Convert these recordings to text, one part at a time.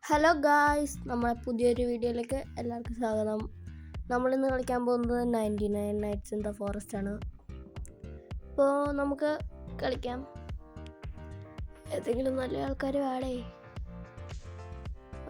Hello guys, നമ്മളെ പുതിയൊരു വീഡിയോയിലേക്ക് എല്ലാവർക്കും സ്വാഗതം. നമ്മളിന്ന് കളിക്കാൻ പോകുന്നത് 99 നൈറ്റ്സ് ഇൻ ദ ഫോറസ്റ്റ് ആണ്. അപ്പോൾ നമുക്ക് കളിക്കാം. ഏതെങ്കിലും നല്ല ആൾക്കാർ വേണേ.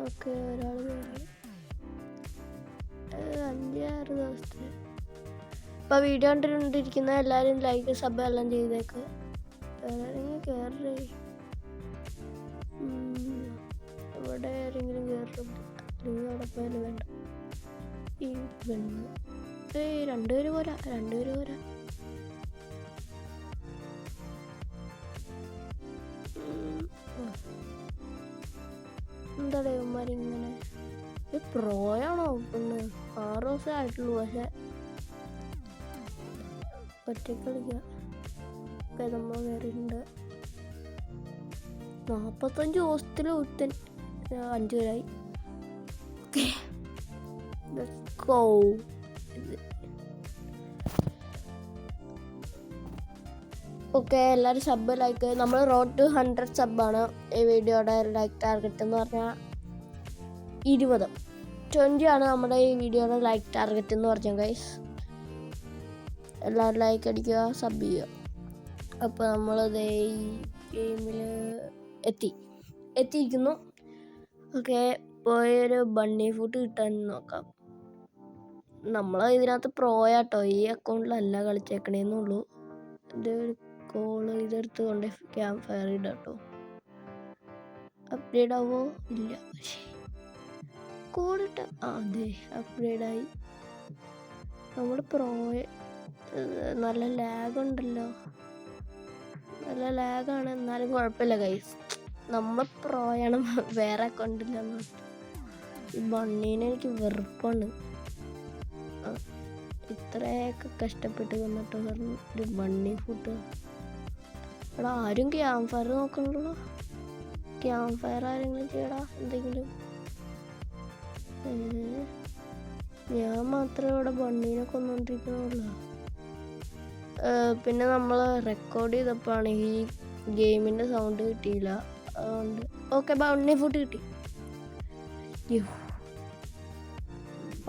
ഓക്കെ, ഒരാൾ 5-6 ദിവസത്തെ. ഇപ്പോൾ വീഡിയോ കണ്ടിരിക്കുന്ന എല്ലാവരും ലൈക്ക് സബ് എല്ലാം ചെയ്തേക്ക്. കയറേ ഇവിടെ ആരെങ്കിലും കയറും, അല്ലെങ്കിൽ അവിടെ പോയാലും വേണ്ട. ഈ പെണ്ണ് രണ്ടുപേര് പോരാ. എന്താടേ ഇവന്മാരിങ്ങനെ പ്രോയാണോ? പെണ്ണ് 6 ദിവസമേ ആയിട്ടുള്ളൂ. പക്ഷെ ഒറ്റയ്ക്ക് കളിക്കാം. ഒക്കെ നമ്മൾ കയറിയിട്ടുണ്ട്. 45 ദിവസത്തിൽ ഒരുത്തൻ 5 പേരായി. ഓക്കെ, എല്ലാവരും സബ് ലൈക്ക്. നമ്മൾ റോഡ് ടു 100 സബ്ബാണ് ഈ വീഡിയോയുടെ ലൈക്ക് ടാർഗറ്റ് എന്ന് പറഞ്ഞാൽ. 20 ആണ് നമ്മുടെ ഈ വീഡിയോയുടെ ലൈക്ക് ടാർഗറ്റ് എന്ന് പറഞ്ഞാൽ ഗൈസ്. എല്ലാവരും ലൈക്ക് അടിക്കുക, സബ് ചെയ്യുക. അപ്പോൾ നമ്മളിത് ഈ ഗെയിമിൽ എത്തിയിരിക്കുന്നു. ഓക്കെ, പോയൊരു ബണ്ണി ഫുഡ് കിട്ടാൻ നോക്കാം. നമ്മൾ ഇതിനകത്ത് പ്രോയാട്ടോ, ഈ അക്കൗണ്ടിലല്ല കളിച്ചേക്കണേന്നുള്ളൂ. എൻ്റെ ഒരു കോള് ഇതെടുത്ത് കൊണ്ട് ക്യാമ്പ് ഫയർ ഇടാട്ടോ. അപ്ഗ്രേഡ് ആവോ? ഇല്ല. കോഡിട്ട അതെ, അപ്ഗ്രേഡായി. നമ്മൾ പ്രോയ നല്ല ലാഗുണ്ടല്ലോ. നല്ല ലാഗാണ്, എന്നാലും കുഴപ്പമില്ല ഗൈസ്. നമ്മൾ പ്രോയാണ്, വേറെ അക്കൗണ്ടില്ലെന്ന്. ഈ ബണ്ണീനെ എനിക്ക് വെറുപ്പാണ്. ഇത്രയൊക്കെ കഷ്ടപ്പെട്ട് വന്നിട്ട് ഒരു ബണ്ണി ഫുഡ്. എടാ, ആരും ക്യാമ്പ് ഫയർ നോക്കണല്ലോ. ക്യാമ്പ് ഫയർ ആരെങ്കിലും ചെയ്യടാ എന്തെങ്കിലും. ഞാൻ മാത്രമേ ഇവിടെ ബണ്ണീനെ കൊന്നുകൊണ്ടിരിക്കണുള്ളൂ. പിന്നെ നമ്മൾ റെക്കോർഡ് ചെയ്തപ്പോഴാണ് ഈ ഗെയിമിൻ്റെ സൗണ്ട് കിട്ടിയില്ല. അതുകൊണ്ട് ഓക്കെ, ബണ്ണി ഫുഡ് കിട്ടി.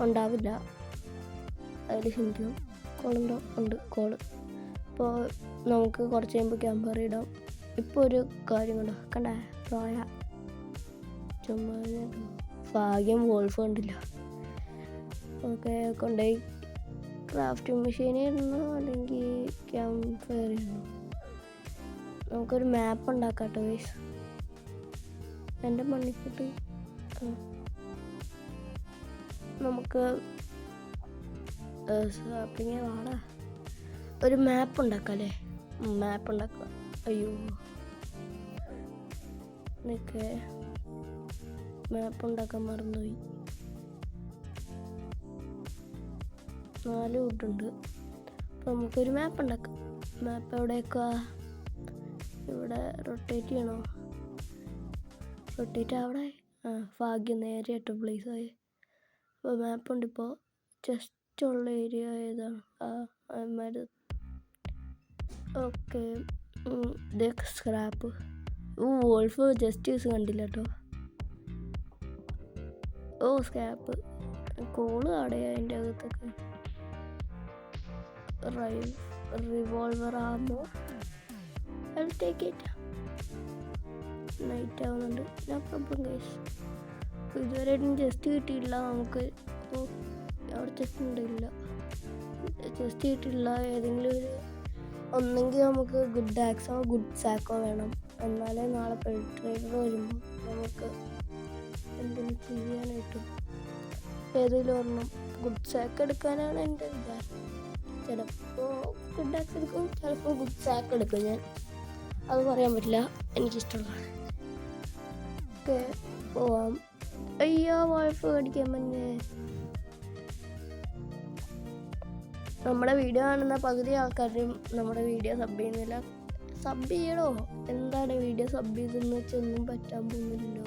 ഉണ്ടാവില്ല, അതിൽ ക്ഷമിക്കണം. കോളുണ്ടോ? ഉണ്ട് കോള്. അപ്പോൾ നമുക്ക് കുറച്ച് കഴിയുമ്പോൾ ക്യാമ്പർ ഇടാം. ഇപ്പോൾ ഒരു കാര്യം കണ്ടേ പ്രോയ ചുമ്മാ ഭാഗ്യം വോൾഫ് കണ്ടില്ല. ഓക്കെ, കൊണ്ടുപോയി ക്രാഫ്റ്റിംഗ് മെഷീൻ ഇടണോ അല്ലെങ്കിൽ ക്യാമ്പ് ഫയർ ഇടണോ? നമുക്കൊരു മാപ്പ് ഉണ്ടാക്കാം കേട്ടോ ഗൈസ്. എൻ്റെ മണ്ണിക്കൂട്ട് നമുക്ക് വാടാ ഒരു മാപ്പ് ഉണ്ടാക്കാം അല്ലേ? മാപ്പ് ഉണ്ടാക്കാം. അയ്യോ, നിനക്ക് മാപ്പ് ഉണ്ടാക്കാൻ മറന്നുപോയി. 4 വുഡുണ്ട്. അപ്പോൾ നമുക്കൊരു മാപ്പ് ഉണ്ടാക്കാം. മാപ്പ് എവിടേക്കാ? ഇവിടെ റൊട്ടേറ്റ് ചെയ്യണോ? റൊട്ടേറ്റ് അവിടെ. ഭാഗ്യം നേരെ 8 പ്ലേസ് ആയി. അപ്പോൾ മാപ്പുണ്ട്. ഇപ്പോൾ ജസ്റ്റ് ഉള്ള ഏരിയ ഏതാണ്? ഓക്കെ, ഇതൊക്കെ സ്ക്രാപ്പ്. വോൾഫ് ജസ്റ്റ് യൂസ് കണ്ടില്ല കേട്ടോ. സ്ക്രാപ്പ് കോള് ആടെയാ അതിൻ്റെ അകത്തൊക്കെ. റിവോൾവർ ആകുമ്പോ ടേക്ക് ഇറ്റ്. നൈറ്റ് ആവുന്നുണ്ട്. No problem guys. ഇതുവരെയായിട്ടും ജസ്റ്റ് കിട്ടിയില്ല നമുക്ക്. അവിടെ ജസ്റ്റ് ഉണ്ടില്ല, ജസ്റ്റ് കിട്ടിയില്ല. ഏതെങ്കിലും ഒന്നെങ്കിൽ നമുക്ക് ഗുഡ് ആക്സോ ഗുഡ് സാക്കോ വേണം. എന്നാലേ നാളെ ട്രേഡർ വരുമ്പോൾ നമുക്ക് എന്തെങ്കിലും ചെയ്യാനായിട്ടും. ഏതെങ്കിലും ഒരെണ്ണം ഗുഡ് സാക്ക് എടുക്കാനാണ് എൻ്റെ വിചാരം. ചിലപ്പോൾ ഗുഡ് ആക്സ് എടുക്കും, ചിലപ്പോൾ ഗുഡ് സാക്ക് എടുക്കും. ഞാൻ അത് പറയാൻ പറ്റില്ല, എനിക്കിഷ്ടമുള്ള. ഓക്കെ, പോവാം. അയ്യോ, വോൾഫ് കടിക്കാൻ മഞ്ഞേ. നമ്മുടെ വീഡിയോ കാണുന്ന പകുതി ആൾക്കാരും നമ്മുടെ വീഡിയോ സബ് ചെയ്യുന്നില്ല. സബ് ചെയ്യണോ? എന്താണ് വീഡിയോ സബ് ചെയ്തെന്ന് വെച്ചാൽ ഒന്നും പറ്റാൻ പോകുന്നില്ലല്ലോ.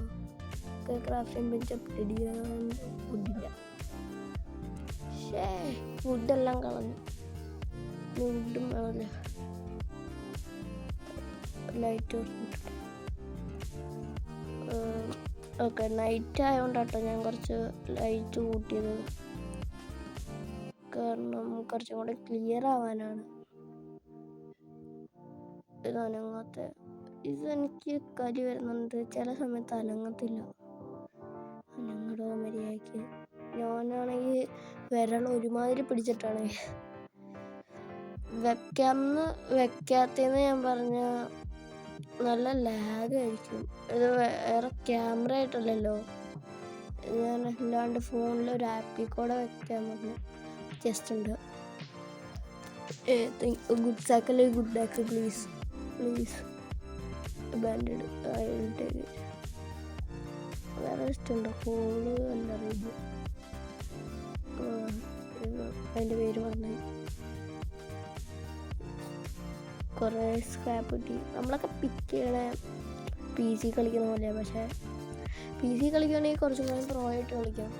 ക്രാഫ്റ്റിംഗ് ബെഞ്ച് അപ്ഗ്രേഡ് ചെയ്യാൻ ഫുഡില്ല. ഫുഡെല്ലാം കളഞ്ഞു. ഫുഡും വേണമല്ലോ. ലൈറ്റ് ഓക്കെ, നൈറ്റ് ആയതുകൊണ്ടാട്ടോ ഞാൻ കുറച്ച് ലൈറ്റ് കൂട്ടിയത്, കാരണം കുറച്ചും കൂടെ ക്ലിയർ ആവാനാണ്. ഇത് അനങ്ങാത്ത, ഇതെനിക്ക് കരി വരുന്നുണ്ട്, ചില സമയത്ത് അനങ്ങത്തില്ല. അനങ്ങടോ മര്യാദയ്ക്ക്. ഞാനാണെങ്കിൽ വിരൽ ഒരുമാതിരി പിടിച്ചിട്ടാണ് വെക്കാത്തതെന്ന് ഞാൻ പറഞ്ഞ നല്ല ലാഗായിരിക്കും. ഇത് വേറെ ക്യാമറ ആയിട്ടല്ലല്ലോ, ഞാൻ അല്ലാണ്ട് ഫോണിൽ ഒരു ആപ്പിൽ കൂടെ വെക്കാൻ പറഞ്ഞു. ജസ്റ്റ് ഉണ്ട്. ഗുഡ് സാക്കല്ലേ, good back please please. Banded ആയിട്ട് വേറെ ഇഷ്ടമുണ്ടോ? കോള് അല്ല റേഡിയോ, അതിൻ്റെ പേര് പറഞ്ഞു. കുറേ സ്ക്രാപ്പ് കിട്ടി. നമ്മളൊക്കെ പിക്ക് ചെയ്യണ PC കളിക്കുന്ന പോലെയാണ്, പക്ഷേ PC കളിക്കുകയാണെങ്കിൽ കുറച്ചും കൂടി പ്രോ ആയിട്ട് കളിക്കാം.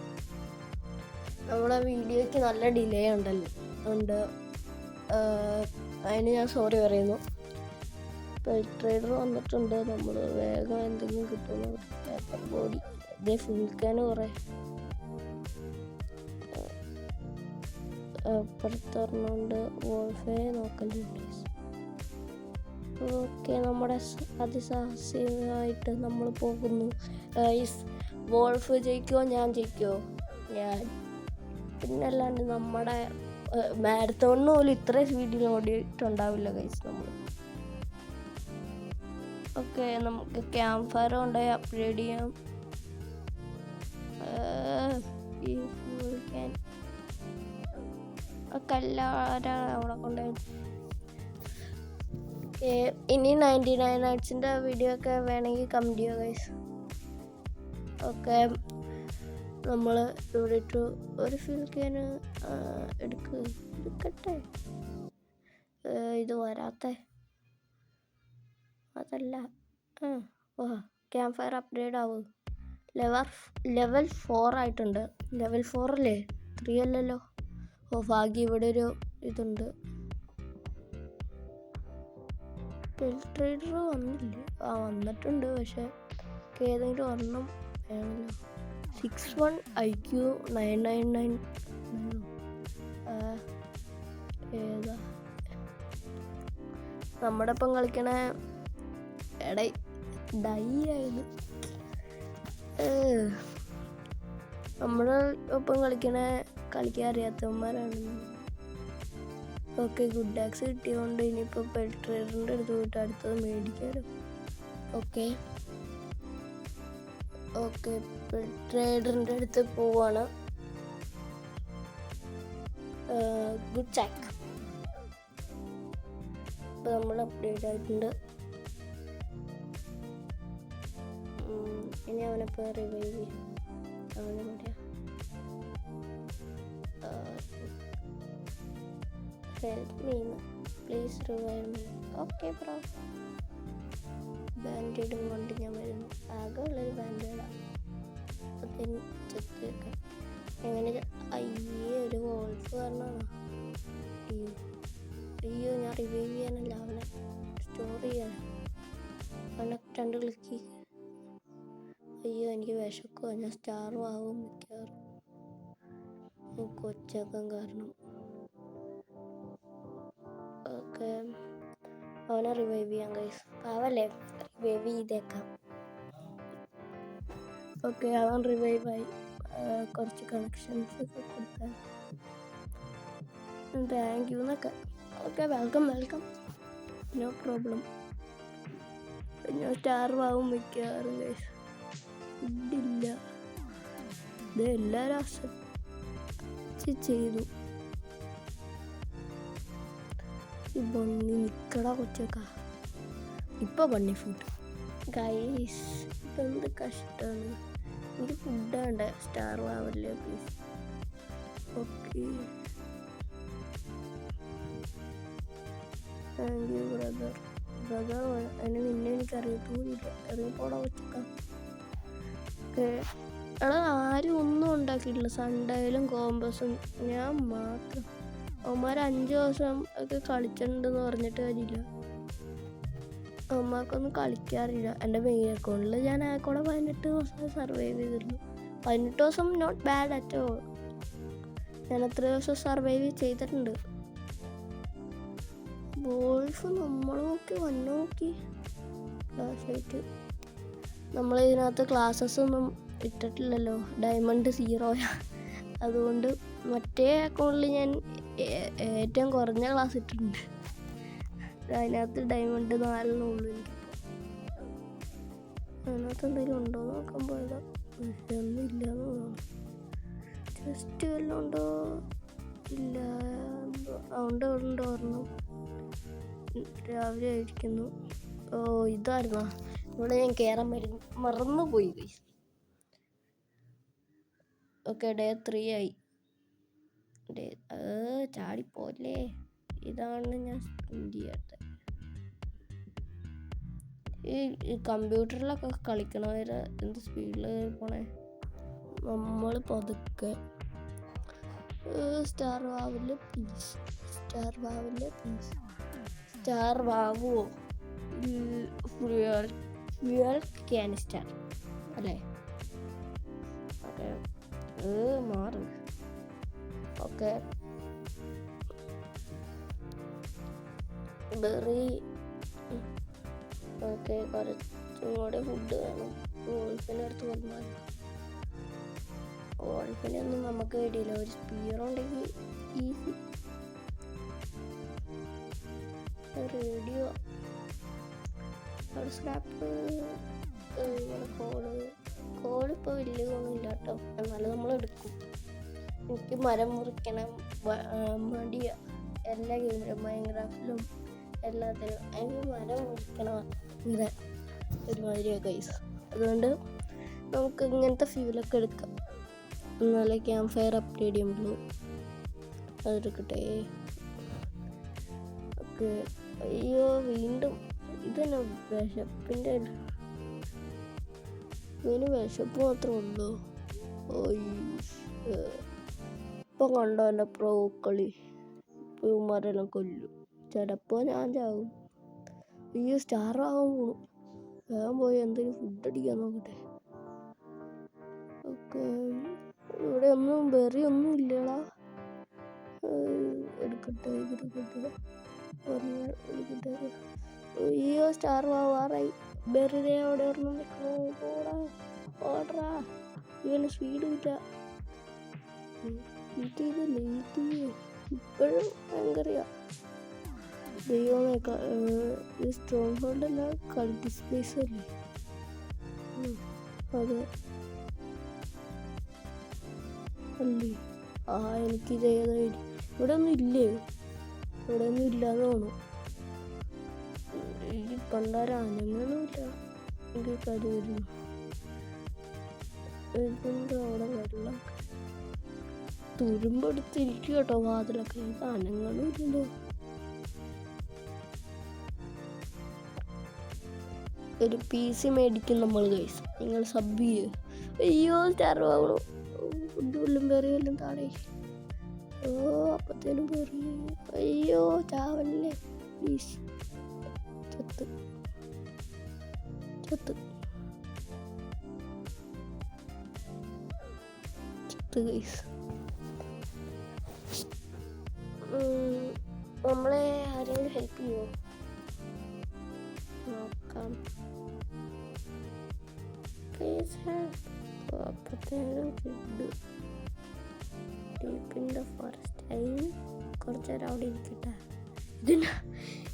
നമ്മുടെ വീഡിയോയ്ക്ക് നല്ല ഡിലേ ഉണ്ട്, അതിന് ഞാൻ സോറി പറയുന്നു. ട്രേഡർ വന്നിട്ടുണ്ട്, നമ്മൾ വേഗം എന്തെങ്കിലും കിട്ടുന്നു. പേപ്പർ ബോഡി ഇതേ ഫുൾക്കാൻ കുറേ പുറത്തിറങ്ങുന്നുണ്ട്. വോൾഫേ നോക്കലുണ്ട്. ഓക്കെ, നമ്മുടെ അതിസാഹസികമായിട്ട് നമ്മൾ പോകുന്നു. വോൾഫ് ജയിക്കുമോ ഞാൻ ജയിക്കുമോ? ഞാൻ പിന്നല്ലാണ്ട് നമ്മുടെ മാരത്തോണിന് പോലും ഇത്ര സ്പീഡിൽ ഓടിയിട്ടുണ്ടാവില്ല ഗൈസ് നമ്മൾ. ഓക്കെ, നമുക്ക് ക്യാമ്പ് ഫയർ കൊണ്ടുപോയി അപ്ഗ്രേഡ് ചെയ്യാം. കല്ലാരാണ് അവിടെ കൊണ്ടുപോയി. ഇനി 99 നൈറ്റ്സിൻ്റെ വീഡിയോ ഒക്കെ വേണമെങ്കിൽ കമൻറ്റ് ചെയ്യുക ഗൈസ്. ഓക്കെ, നമ്മൾ ഇവിടെ ഇട്ടു. ഒരു ഫിൽക്കാൻ എടുക്കട്ടെ. ഇത് വരാത്ത അതല്ല. ക്യാമ്പ് ഫയർ അപ്ഗ്രേഡ് ആവും. ലെവൽ 4 ആയിട്ടുണ്ട്. ലെവൽ 4 അല്ലേ, 3 അല്ലല്ലോ. ഭാഗ്യം, ഇവിടെ ഒരു ഇതുണ്ട്. ട്രേഡർ വന്നില്ല. വന്നിട്ടുണ്ട്, പക്ഷെ ഏതെങ്കിലും ഒരെണ്ണം വേണമല്ലോ. 61 IQ 999 ഏതാ നമ്മുടെ ഒപ്പം കളിക്കണ ഡൈ ആയത്. നമ്മുടെ ഒപ്പം കളിക്കാൻ അറിയാത്തവന്മാരാണ്. ഓക്കെ, ഗുഡ് ആക്സ് കിട്ടിയതുകൊണ്ട് ഇനിയിപ്പോൾ പെട്രേഡറിൻ്റെ അടുത്ത് പോയിട്ട് അടുത്തത് മേടിക്കാമല്ലോ. ഓക്കെ പെട്രേഡറിൻ്റെ അടുത്ത് പോവാണ്. ഗുഡ് ചാക്ക്. ഇപ്പോൾ നമ്മൾ അപ്ഡേറ്റ് ആയിട്ടുണ്ട്. ഇനി അവനിപ്പോൾ റിവൈവ് ചെയ്യും. അവനെ പറയാം help me, please revive me. Okay bro. ബാൻഡേഡും കൊണ്ട് ഞാൻ വരുന്നു. ആകെ ഉള്ളൊരു ബാൻഡേഡാണ്. അതിന് ചെത്തേക്കാം എങ്ങനെ. അയ്യേ, ഒരു വോൾഫ് കാരണമാണോ? അയ്യോ, ഞാൻ റിവൈവ് ചെയ്യാനല്ല, അവനെ സ്റ്റോർ ചെയ്യാൻ. അവനെ 2 ക്ലിക്ക്. അയ്യോ, എനിക്ക് വിശക്കുമോ? ഞാൻ സ്റ്റാറും ആവും മിക്കവാറും കൊച്ചക്കം കാരണം. ഓക്കെ, അവനെ റിവൈവ് ചെയ്യാം ഗൈസ്. അവല്ലേ റിവൈവ് ചെയ്തേക്കാം. ഓക്കെ, അവൻ റിവൈവായി. കുറച്ച് കണക്ഷൻസ് ഒക്കെ കൊടുത്താൽ താങ്ക് യു എന്നൊക്കെ. Okay, welcome, no problem. ഞാൻ സ്റ്റാർ ആവും മിക്കവാറും ഗൈസ്. ഇല്ല, ഇത് എല്ലാവരും അസെപ്റ്റ് ചെയ്തു. ഈ ബണ്ണി നിക്കടാ കൊച്ചക്ക. ഇപ്പൊ ബണ്ണി ഫുഡ് ഗൈസ്. ഇതെന്ത് കഷ്ടമാണ്. എനിക്ക് ഫുഡ് വേണ്ട. സ്റ്റാർ ആവല്ലേ please. Okay, thank you brother. അതിന് നിന്നെ എനിക്കറിയത്തോന്നില്ല. ഇറങ്ങിപ്പോടാ കൊച്ചക്ക. ഓക്കെ, എടാ ആരും ഒന്നും ഉണ്ടാക്കിയിട്ടില്ല. സൺഡേയിലും കോമ്പസും ഞാൻ മാത്രം. അവന്മാർ 5 ദിവസം ഒക്കെ കളിച്ചിട്ടുണ്ടെന്ന് പറഞ്ഞിട്ട് കാര്യമില്ല. അമ്മക്കൊന്നും കളിക്കാറില്ല. എൻ്റെ മെയിൻ അക്കൗണ്ടിൽ ഞാൻ ആകെക്കൂടെ 18 ദിവസം സർവൈവ് ചെയ്തിരുന്നു. 18 ദിവസം നോട്ട് ബാഡ് അറ്റ് ഓൾ. ഞാൻ എത്ര ദിവസം സർവൈവ് ചെയ്തിട്ടുണ്ട്. വോൾഫ് നമ്മൾ നോക്കി ക്ലാസ്സായിട്ട്. നമ്മൾ ഇതിനകത്ത് ക്ലാസ്സസ് ഒന്നും ഇട്ടിട്ടില്ലല്ലോ, ഡയമണ്ട് 0. അതുകൊണ്ട് മറ്റേ അക്കൗണ്ടിൽ ഞാൻ ഏറ്റവും കുറഞ്ഞ ക്ലാസ് ഇട്ടിട്ടുണ്ട്. അതിനകത്ത് ഡയമണ്ട് 4 ഉള്ളൂ എനിക്കിപ്പോൾ. അതിനകത്ത് എന്തെങ്കിലും ഉണ്ടോ നോക്കാൻ പോയതാ, ഒന്നും ഇല്ലയെന്ന് തോന്നുന്നു. ജസ്റ്റ് വല്ലതും ഉണ്ടോ? ഇല്ല. അതുകൊണ്ട് ഓർമ്മ രാവിലെ ആയിരിക്കുന്നു. ഓ ഇതായിരുന്നോ ഇവിടെ ഞാൻ കയറാൻ മറന്നുപോയി. ഓക്കെ, ഡേ 3 ആയി. ചാടിപ്പോല്ലേ. ഇതാണ് ഞാൻ സ്പെൻഡ് ചെയ്യാത്തത്. ഈ കമ്പ്യൂട്ടറിലൊക്കെ കളിക്കണവര് എന്ത് സ്പീഡിൽ പോണേ. നമ്മൾ പതുക്കെ. സ്റ്റാർ വാവില് പ്ലീസ്. സ്റ്റാർ വാവുമോ? ഫ്യൂൽ കാനിസ്റ്റർ അല്ലേ? ഓക്കെ, മാറും. ഓക്കെ, ബെറി. ഓക്കെ, കുറച്ചും കൂടെ ഫുഡ് വേണം. വോൾഫിൻ്റെ അടുത്ത് വന്നാൽ വോൾഫിനെ ഒന്നും നമുക്ക് കിട്ടിയില്ല. ഒരു സ്പീർ ഉണ്ടെങ്കിൽ ഈസി. Radio scrap. കോളിപ്പോൾ വലിയ ഗുണമില്ല കേട്ടോ, എന്നാലും നമ്മൾ എടുക്കും. എനിക്ക് മരം മുറിക്കണം മടിയ. എല്ലാ ഗെയിമിലും മൈൻക്രാഫ്റ്റിലും എല്ലാത്തിനും എനിക്ക് മരം മുറിക്കണം ഇങ്ങനെ ഒരുമാതിരിയാണ് ഗൈസ്. അതുകൊണ്ട് നമുക്ക് ഇങ്ങനത്തെ ഫ്യൂലൊക്കെ എടുക്കാം, എന്നാലേ ക്യാമ്പ് ഫയർ അപ്ഗ്രേഡ് ചെയ്യുമ്പോൾ അതെടുക്കട്ടെ. ഓക്കെ. അയ്യോ, വീണ്ടും ഇതന്നെ വിശപ്പിൻ്റെ. ഇതിന് വിശപ്പ് മാത്രമേ ഉള്ളൂ. ഇപ്പം കണ്ടോ എൻ്റെ പ്രോക്കളി. ഇവന്മാരെല്ലാം കൊല്ലും. ചിലപ്പോൾ ഞാൻ ചാവും. ഈ സ്റ്റാർ ആവാൻ പോകും. ഞാൻ പോയി എന്തെങ്കിലും ഫുഡ് അടിക്കാൻ നോക്കട്ടെ. ഓക്കെ, ഇവിടെ ഒന്നും ബെറി ഒന്നും ഇല്ലടാ. എടുക്കട്ടെ. അയ്യോ, സ്റ്റാർ ആവാറായി. ബെറി അവിടെ ഒരെണ്ണം നിൽക്കണോ? ഓടറാ. ഇവന് സ്പീഡ് ഇല്ല. ഇപ്പോഴും ഭയങ്കര ദൈവമേ. സ്ട്രോങ് ഹോൾഡ് അല്ല, കൾട്ടി സ്പേസ് അല്ലേ? അതെ അല്ലേ? എനിക്കിത് ഏതായാലും ഇവിടെ ഒന്നും ഇല്ലേ? ഇവിടെ ഒന്നും ഇല്ലാന്ന് തോന്നുന്നു. ഈ പണ്ടാരനൊന്നുമില്ല. എനിക്ക് കരി വരുന്നു. ഇതെന്താ അവിടെ വെള്ളം തുരുമ്പെടുത്തിരിക്കും കേട്ടോ വാതിലൊക്കെ. അനങ്ങളും ഇല്ലല്ലോ. ഒരു PC മേടിക്കും നമ്മൾ ഗൈസ്. നിങ്ങൾ സബ് ചെയ്യൂ. അയ്യോ, സ്റ്റാർ ആവണു. ഫുഡ് വല്ലതും ബെറി വല്ലതും താഴെ. അപ്പത്തേനും ബെറി. അയ്യോ, ചാവല്ലേ പ്ലീസ്. ചത്ത് ഗൈസ്. നമ്മളെ ആരെങ്കിലും ഹെൽപ്പ് ചെയ്യുമോ നോക്കാം. അപ്പത്തേനും food deep in the forest. അതിന് കുറച്ച് നേരം അവിടെ ഇരിക്കട്ടെ.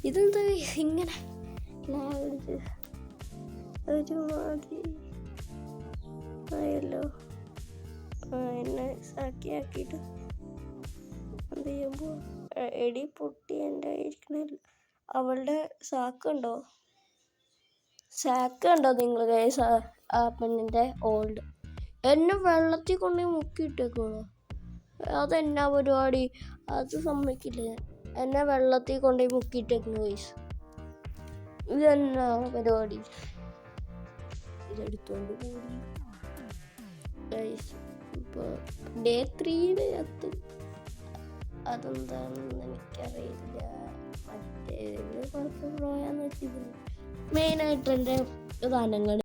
ഇതെന്താ ഇങ്ങനെ ലാഗ് ഒരുമാതിരി ആയല്ലോ. എന്നെ ആക്കിയിട്ട് എന്ത് ചെയ്യുമ്പോൾ എടി പൊട്ടി എൻ്റെ ഇരിക്കണില്ല. അവളുടെ സാക്കുണ്ടോ നിങ്ങൾ ഗൈസ്? ആ പെണ്ണിൻ്റെ ഓൾഡ് എന്നെ വെള്ളത്തിൽ കൊണ്ടുപോയി മുക്കിയിട്ടേക്കോളൂ. അതെന്നാ പരിപാടി? അത് സമ്മതിക്കില്ല. എന്നെ വെള്ളത്തിൽ കൊണ്ടുപോയി മുക്കിയിട്ടേക്കുന്നു ഗൈസ്. ഇതെന്നാ പരിപാടി? ഇതെടുത്തോണ്ട് പോയി ഗൈസ്. ഇപ്പോൾ ഡേ 3 എത്തും. അതെന്താണെന്ന് എനിക്കറിയില്ല. മറ്റേ കുറച്ച് പ്രോയാന്ന് വെച്ചിരുന്നു. മെയിനായിട്ട് എൻ്റെ ഗാനങ്ങൾ